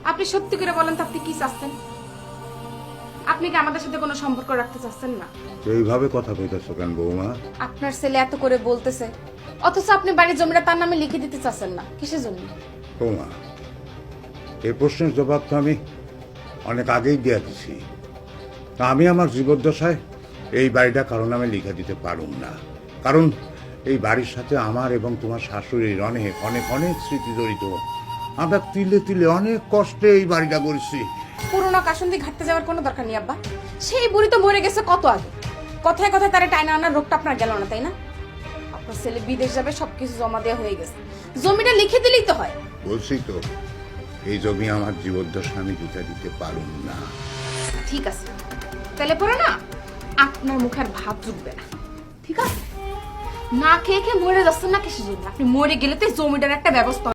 আপনি সত্যি করে বলেন তো আপনি কি চাচ্ছেন? আপনি কি আমাদের সাথে কোনো সম্পর্ক রাখতে চাচ্ছেন না? এইভাবে কথা কইতেছ কেন বৌমা? আপনার ছেলে এত করে বলতেছে, অথচ আপনি বাড়ির জমিটা তার নামে লিখে দিতে চাচ্ছেন না, কিসের জন্য? বৌমা, এই প্রশ্নের জবাব তো আমি অনেক আগেই দিয়ে দিছি। তা আমি আমার জীবদ্দশায় এই বাড়িটা কারো নামে লিখে দিতে পারুম না, কারণ এই বাড়ির সাথে আমার এবং তোমার শাশুড়ির অনেক অনেক অনেক স্মৃতি জড়িত। আমরা তিলে তিলে অনেক কষ্টে এই বাড়িটা করেছি। পুরোনো কাসুন্দি ঘাটতে যাওয়ার কোনো দরকার নেই আব্বা। সেই বুড়ি তো মরে গেছে কত আগে। কথায় কথায় তারা টাইনা আনার রোগটা আপনার গেল না, তাই না? আপনার ছেলে বিদেশ যাবে, সবকিছু জমা দেওয়া হয়ে গেছে, জমিটা লিখে দিলেই তো হয়। বলছি তো, এই জমি আমার জীবদ্দশা আমি লিখে দিতে পারুম না। ঠিক আছে, তাহলে পরে না আপনার মুখে আর ভাত জুটবে না, ঠিক আছে? না খেয়ে খেয়ে মরে যাচ্ছেন না কিসের জন্য? আপনি মরে গেলে তো এই জমিটার একটা ব্যবস্থা